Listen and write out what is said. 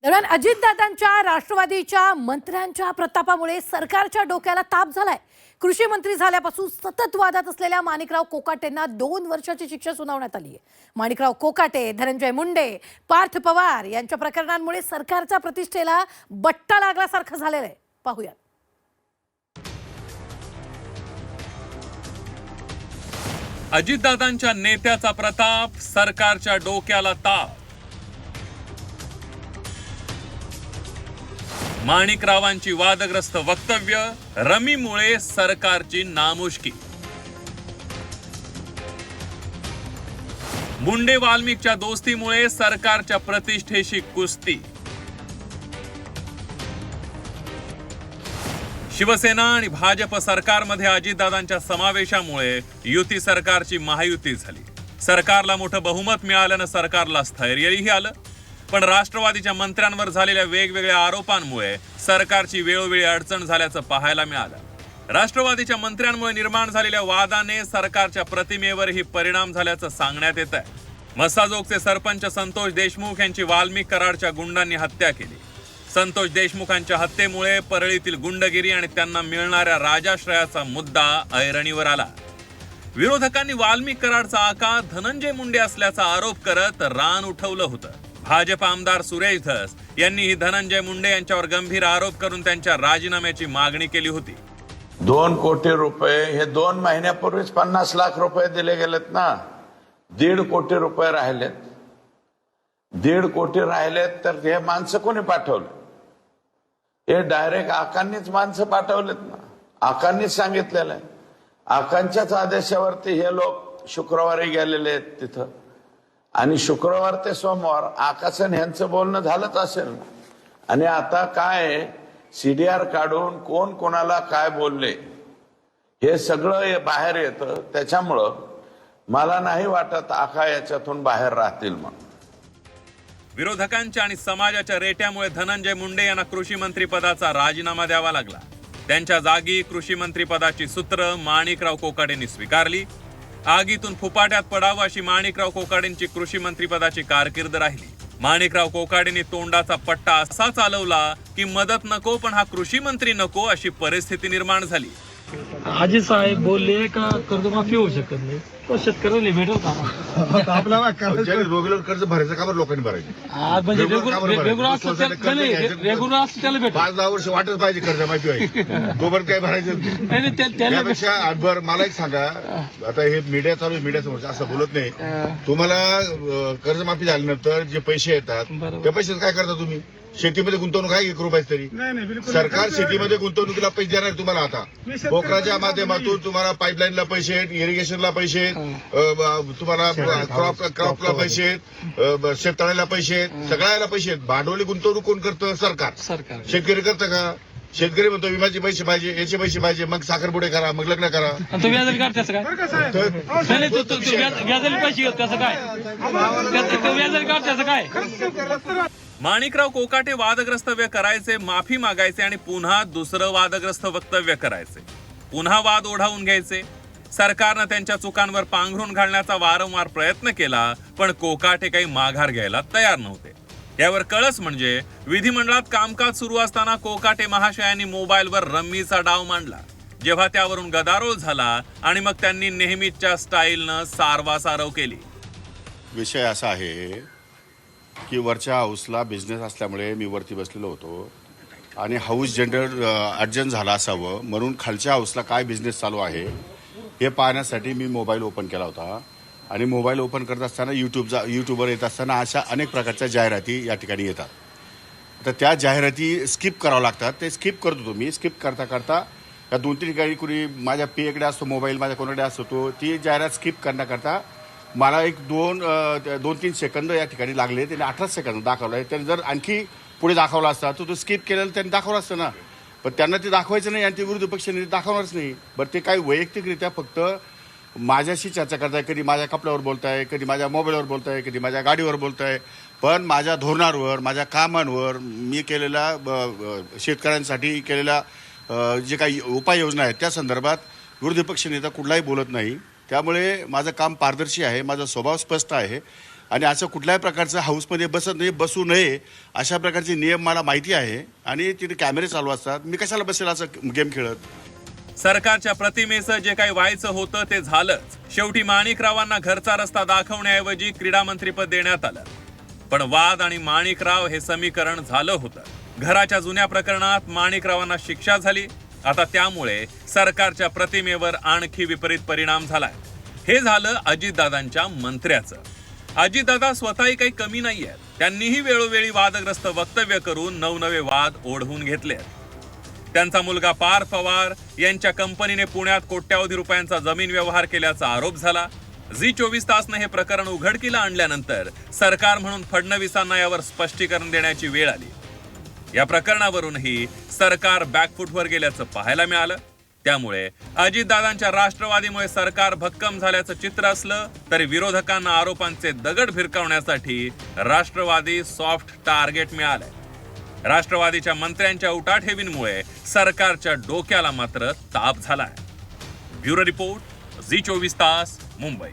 दरम्यान अजितदादांच्या राष्ट्रवादीच्या मंत्र्यांच्या प्रतापामुळे सरकारच्या डोक्याला ताप झालाय। कृषी मंत्री झाल्यापासून सतत वादात असलेल्या माणिकराव कोकाटेंना 2 वर्षाची शिक्षा सुनावण्यात आली आहे। माणिकराव कोकाटे, धनंजय मुंडे, पार्थ पवार यांच्या प्रकरणांमुळे सरकारच्या प्रतिष्ठेला बट्टा लागल्यासारखं झालेलं आहे। पाहूया। अजितदादांच्या नेत्याचा प्रताप, सरकारच्या डोक्याला ताप। माणिकरावांची वादग्रस्त वक्तव्य, रमीमुळे सरकारची नामुष्की। मुंडे वाल्मिकच्या दोस्तीमुळे सरकारच्या प्रतिष्ठेशी कुस्ती। शिवसेना आणि भाजप सरकारमध्ये अजितदादांच्या समावेशामुळे युती सरकारची महायुती झाली। सरकारला मोठं बहुमत मिळाल्यानं सरकारला स्थैर्यही आलं, पण राष्ट्रवादीच्या मंत्र्यांवर झालेल्या वेगवेगळ्या आरोपांमुळे सरकारची वेळोवेळी अडचण झाल्याचं पाहायला मिळालं। राष्ट्रवादीच्या मंत्र्यांमुळे निर्माण झालेल्या वादाने सरकारच्या प्रतिमेवरही परिणाम झाल्याचं सांगण्यात येत आहे। मस्साजोगचे सरपंच संतोष देशमुख यांची वाल्मिक कराडच्या गुंडांनी हत्या केली। संतोष देशमुखांच्या हत्येमुळे परळीतील गुंडगिरी आणि त्यांना मिळणाऱ्या राजाश्रयाचा मुद्दा ऐरणीवर आला। विरोधकांनी वाल्मिक कराडचा आका धनंजय मुंडे असल्याचा आरोप करत रान उठवलं होतं। भाजप आमदार सुरेश धस यांनीही धनंजय मुंडे यांच्यावर गंभीर आरोप करून त्यांच्या राजीनाम्याची मागणी केली होती। 2 कोटी रुपये हे 2 महिन्यापूर्वीच 50 लाख रुपये दिले गेलेत ना। 1.5 कोटी रुपये राहिलेत। 1.5 कोटी राहिलेत तर हे माणसं कोणी पाठवले? हे डायरेक्ट आकांनीच माणसं पाठवलेत ना। आकांनीच सांगितलेलं आहे। आकांच्याच आदेशावरती हे लोक शुक्रवारी गेलेले आहेत तिथं, आणि शुक्रवार ते सोमवार आकाशन यांचं बोलणं झालंच असेल ना। आणि आता काय सीडीआर काढून कोण कोणाला काय बोलले हे सगळं बाहेर येतं। त्याच्यामुळं मला नाही वाटत आका याच्यातून बाहेर राहतील म्हणून। विरोधकांच्या आणि समाजाच्या रेट्यामुळे धनंजय मुंडे यांना कृषी मंत्री पदाचा राजीनामा द्यावा लागला। त्यांच्या जागी कृषी मंत्री पदाची सूत्र माणिकराव कोकाटेंनी स्वीकारली। आगीतून फुपाट्यात पडावं अशी माणिकराव कोकाटेंची कृषी मंत्री पदाची कारकीर्द राहिली। माणिकराव कोकाटेंनी तोंडाचा पट्टा असा चालवला की मदत नको पण हा कृषी मंत्री नको अशी परिस्थिती निर्माण झाली। आजी साहेब बोलले का कर्जमाफी होऊ शकत नाही, तो शेतकऱ्याला भेटल का? आपल्याला रेग्युलर कर्ज भरायचं का बरं लोकांनी भरायचं? आज म्हणजे रेग्युलर असं त्याला भेटल। 5-10 वर्ष वाटच पाहिजे कर्जमाफी व्हायची, तोपर्यंत काय भरायचं नाही त्यापेक्षा बरं मला एक सांगा, आता हे मीडिया चालू आहे, मीडिया समोर असं बोलत नाही। तुम्हाला कर्जमाफी झाल्यानंतर जे पैसे येतात त्या पैशात काय करता तुम्ही? शेतीमध्ये गुंतवणूक आहे 1 रुपयाच तरी? सरकार शेतीमध्ये गुंतवणुकीला पैसे देणार तुम्हाला। आता पोखराच्या माध्यमातून तुम्हाला पाईपलाईनला पैसे, इरिगेशनला पैसे, तुम्हाला क्रॉपला पैसे, शेततळ्याला पैसे, सगळ्याला पैसे। भांडवली गुंतवणूक कोण करतं? सरकार। शेतकरी करतं का? शेतकरी म्हणतो विम्याचे पैसे पाहिजे, याचे पैसे पाहिजे, मग साखरपुडे करा, मग लग्न करा। तो व्याजाला काढत्याचं काय? व्याजाला पैसे घेत कसं काय? व्याजाला काढत्याचं काय? माणिकराव कोकाटे वादग्रस्त वक्तव्य करायचे, माफी मागायचे आणि पुन्हा दुसरं वादग्रस्त वक्तव्य करायचे, पुन्हा वाद ओढावून घ्यायचे। सरकारनं त्यांच्या चुकांवर पांघरून घालण्याचा वारंवार प्रयत्न केला, पण कोकाटे काही माघार घ्यायला तयार नव्हते। यावर कळस म्हणजे विधिमंडळात कामकाज सुरू असताना कोकाटे महाशयांनी मोबाईलवर रम्मीचा डाव मांडला। जेव्हा त्यावरून गदारोळ झाला आणि मग त्यांनी नेहमीच्या स्टाईलनं सारवासारव केली। विषय असा आहे की वरच्या हाऊसला बिझनेस असल्यामुळे मी वरती बसलेलो होतो आणि हाऊस जनरल अर्जंट झाला असावं म्हणून खालच्या हाऊसला काय बिझनेस चालू आहे हे पाहण्यासाठी मी मोबाईल ओपन केला होता। आणि मोबाईल ओपन करत असताना यूट्यूबवर येत असताना अशा अनेक प्रकारच्या जाहिराती या ठिकाणी येतात। तर त्या जाहिराती स्किप करावं लागतात। ते स्किप करत होतो मी। स्किप करता करता या 2-3 ठिकाणी कुणी माझ्या पेकडे असतो मोबाईल, माझ्या कोणाकडे असतो, ती जाहिरात स्किप करण्याकरता मला एक 2-3 सेकंद या ठिकाणी लागले। त्याने 18 सेकंद दाखवलं आहे। त्याने जर आणखी पुढे दाखवला असता तर तो स्किप केलेला त्यांनी दाखवला असतं ना, पण त्यांना ते दाखवायचं नाही आणि ते विरोधी पक्षाने दाखवणारच नाही। बरं, ते काही वैयक्तिकरित्या फक्त माझ्याशी चर्चा करताय, कधी माझ्या कपड्यावर बोलताय, कधी माझ्या मोबाईलवर बोलताय, कधी माझ्या गाडीवर बोलताय, पण माझ्या धोरणांवर, माझ्या कामांवर, मी केलेल्या शेतकऱ्यांसाठी केलेल्या जे काही उपाययोजना आहेत त्या संदर्भात विरोधी पक्ष नेता कुठलाही बोलत नाही। त्यामुळे माझं काम पारदर्शी आहे, माझा स्वभाव स्पष्ट आहे आणि असं कुठल्याही प्रकारचं हाऊसमध्ये बसू नये अशा प्रकारचे नियम मला माहिती आहे आणि तिथे कॅमेरे चालू असतात. मी कशाला बसेल असं गेम खेळत. सरकारच्या प्रतिमेचं जे काही व्हायचं होतं ते झालंच. शेवटी माणिकरावांना घरचा रस्ता दाखवण्याऐवजी क्रीडा मंत्रीपद देण्यात आलं. पण वाद आणि माणिकराव हे समीकरण झालं होतं. घराच्या जुन्या प्रकरणात माणिकरावांना शिक्षा झाली. आता त्यामुळे सरकारच्या प्रतिमेवर आणखी विपरीत परिणाम झालाय. हे झालं अजितदादांच्या मंत्र्याचं. अजितदादा स्वतःही काही कमी नाहीये. त्यांनीही वेळोवेळी वादग्रस्त वक्तव्य करून नवनवे वाद ओढवून घेतले. त्यांचा मुलगा पार्थ पवार यांच्या कंपनीने पुण्यात कोट्यावधी रुपयांचा जमीन व्यवहार केल्याचा आरोप झाला. झी 24 तासने हे प्रकरण उघडकीला आणल्यानंतर सरकार म्हणून फडणवीसांना यावर स्पष्टीकरण देण्याची वेळ आली. या प्रकरणावरूनही सरकार बॅकफूटवर गेल्याचं पाहायला मिळालं. त्यामुळे अजितदादांच्या राष्ट्रवादीमुळे सरकार भक्कम झाल्याचं चित्र असलं तरी विरोधकांना आरोपांचे दगड भिरकावण्यासाठी राष्ट्रवादी सॉफ्ट टार्गेट मिळालंय. राष्ट्रवादीच्या मंत्र्यांच्या उठाठेवींमुळे सरकारच्या डोक्याला मात्र ताप झालाय. ब्युरो रिपोर्ट, झी 24 तास, मुंबई.